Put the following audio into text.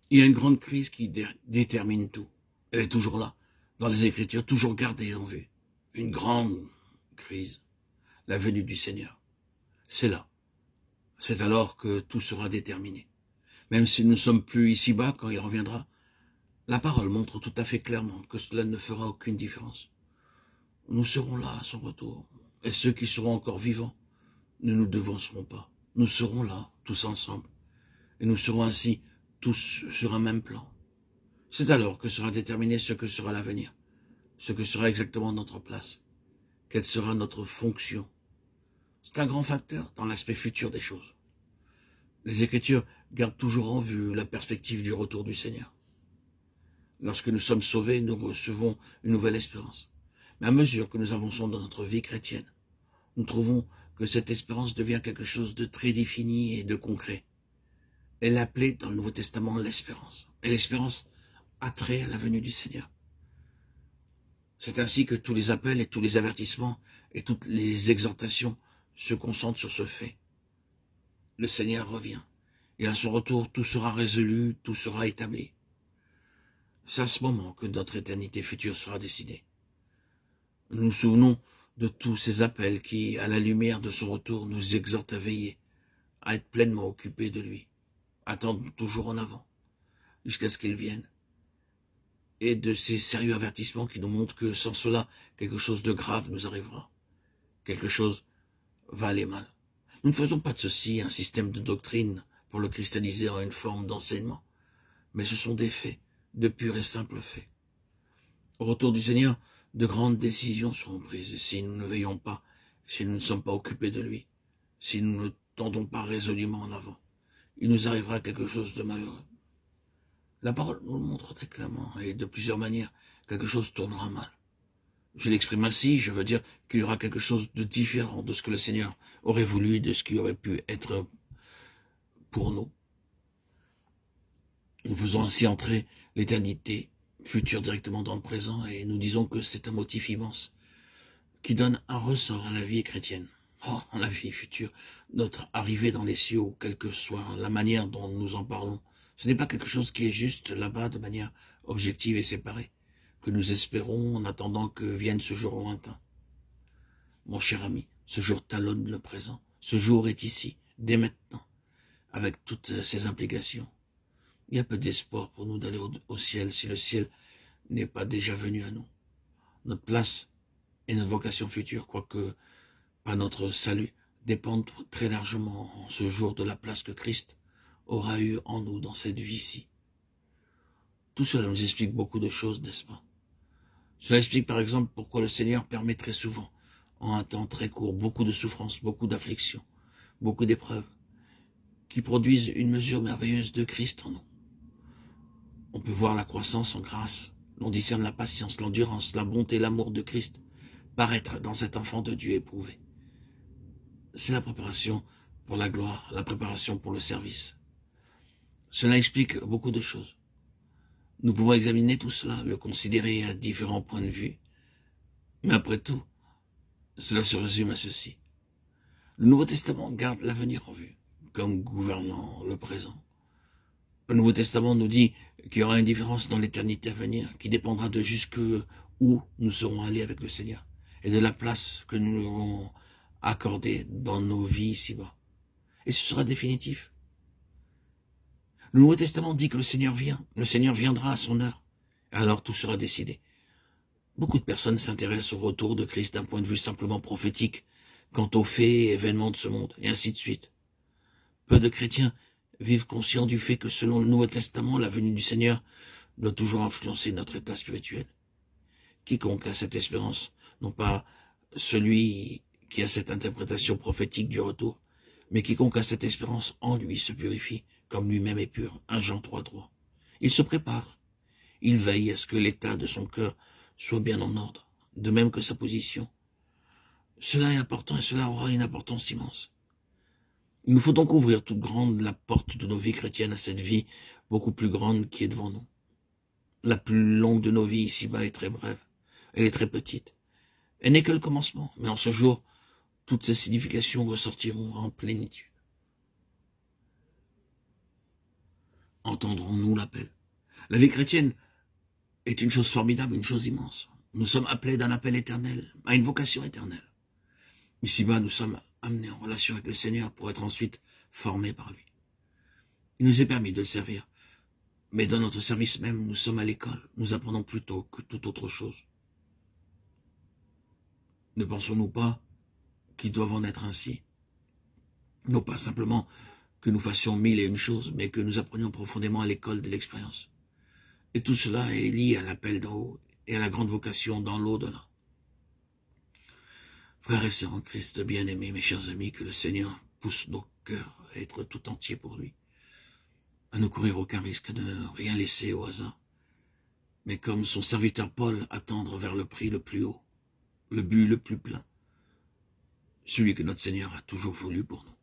Il y a une grande crise qui détermine tout. Elle est toujours là, dans les Écritures, toujours gardée en vue. Une grande crise, la venue du Seigneur. C'est là. C'est alors que tout sera déterminé. Même si nous ne sommes plus ici-bas quand il reviendra, la parole montre tout à fait clairement que cela ne fera aucune différence. Nous serons là à son retour. Et ceux qui seront encore vivants ne nous devanceront pas. Nous serons là, tous ensemble. Et nous serons ainsi tous sur un même plan. C'est alors que sera déterminé ce que sera l'avenir, ce que sera exactement notre place, quelle sera notre fonction. C'est un grand facteur dans l'aspect futur des choses. Les Écritures gardent toujours en vue la perspective du retour du Seigneur. Lorsque nous sommes sauvés, nous recevons une nouvelle espérance. Mais à mesure que nous avançons dans notre vie chrétienne, nous trouvons que cette espérance devient quelque chose de très défini et de concret. Elle est appelée dans le Nouveau Testament l'espérance. Et l'espérance a trait à la venue du Seigneur. C'est ainsi que tous les appels et tous les avertissements et toutes les exhortations se concentrent sur ce fait. Le Seigneur revient. Et à son retour, tout sera résolu, tout sera établi. C'est à ce moment que notre éternité future sera décidée. Nous nous souvenons de tous ces appels qui, à la lumière de son retour, nous exhortent à veiller, à être pleinement occupés de lui, à tendre toujours en avant, jusqu'à ce qu'il vienne. Et de ces sérieux avertissements qui nous montrent que sans cela, quelque chose de grave nous arrivera. Quelque chose va aller mal. Nous ne faisons pas de ceci un système de doctrine pour le cristalliser en une forme d'enseignement, mais ce sont des faits, de purs et simples faits. Au retour du Seigneur, de grandes décisions seront prises, et si nous ne veillons pas, si nous ne sommes pas occupés de lui, si nous ne tendons pas résolument en avant, il nous arrivera quelque chose de malheureux. La parole nous le montre très clairement, et de plusieurs manières, quelque chose tournera mal. Je l'exprime ainsi, je veux dire qu'il y aura quelque chose de différent de ce que le Seigneur aurait voulu, de ce qui aurait pu être pour nous. Nous faisons ainsi entrer l'éternité future directement dans le présent, et nous disons que c'est un motif immense qui donne un ressort à la vie chrétienne. Oh, la vie future, notre arrivée dans les cieux, quelle que soit la manière dont nous en parlons, ce n'est pas quelque chose qui est juste là-bas de manière objective et séparée, que nous espérons en attendant que vienne ce jour lointain. Mon cher ami, ce jour talonne le présent. Ce jour est ici, dès maintenant, avec toutes ses implications. Il y a peu d'espoir pour nous d'aller au ciel si le ciel n'est pas déjà venu à nous. Notre place et notre vocation future, quoique pas notre salut, dépendent très largement en ce jour de la place que Christ aura eue en nous dans cette vie-ci. Tout cela nous explique beaucoup de choses, n'est-ce pas? Cela explique par exemple pourquoi le Seigneur permet très souvent, en un temps très court, beaucoup de souffrances, beaucoup d'afflictions, beaucoup d'épreuves, qui produisent une mesure merveilleuse de Christ en nous. On peut voir la croissance en grâce, l'on discerne la patience, l'endurance, la bonté, l'amour de Christ paraître dans cet enfant de Dieu éprouvé. C'est la préparation pour la gloire, la préparation pour le service. Cela explique beaucoup de choses. Nous pouvons examiner tout cela, le considérer à différents points de vue, mais après tout, cela se résume à ceci. Le Nouveau Testament garde l'avenir en vue, comme gouvernant le présent. Le Nouveau Testament nous dit qu'il y aura une différence dans l'éternité à venir, qui dépendra de jusqu'où nous serons allés avec le Seigneur, et de la place que nous aurons accordée dans nos vies ici-bas. Et ce sera définitif. Le Nouveau Testament dit que le Seigneur viendra à son heure, et alors tout sera décidé. Beaucoup de personnes s'intéressent au retour de Christ d'un point de vue simplement prophétique, quant aux faits et événements de ce monde, et ainsi de suite. Peu de chrétiens vivent conscients du fait que selon le Nouveau Testament, la venue du Seigneur doit toujours influencer notre état spirituel. Quiconque a cette espérance, non pas celui qui a cette interprétation prophétique du retour, mais quiconque a cette espérance en lui se purifie, comme lui-même est pur. 1 Jean 3:3. Il se prépare. Il veille à ce que l'état de son cœur soit bien en ordre, de même que sa position. Cela est important et cela aura une importance immense. Il nous faut donc ouvrir toute grande la porte de nos vies chrétiennes à cette vie beaucoup plus grande qui est devant nous. La plus longue de nos vies ici-bas est très brève. Elle est très petite. Elle n'est que le commencement, mais en ce jour, toutes ces significations ressortiront en plénitude. entendrons-nous l'appel? La vie chrétienne est une chose formidable, une chose immense. Nous sommes appelés d'un appel éternel, à une vocation éternelle. Ici-bas, nous sommes amenés en relation avec le Seigneur pour être ensuite formés par lui. Il nous est permis de le servir. Mais dans notre service même, nous sommes à l'école. Nous apprenons plutôt que toute autre chose. Ne pensons-nous pas qu'il doit en être ainsi? Non pas simplement que nous fassions 1001 choses, mais que nous apprenions profondément à l'école de l'expérience. Et tout cela est lié à l'appel d'en haut et à la grande vocation dans l'au-delà. Frères et sœurs en Christ, bien-aimés, mes chers amis, que le Seigneur pousse nos cœurs à être tout entiers pour lui, à ne courir aucun risque, de ne rien laisser au hasard, mais comme son serviteur Paul, à tendre vers le prix le plus haut, le but le plus plein, celui que notre Seigneur a toujours voulu pour nous.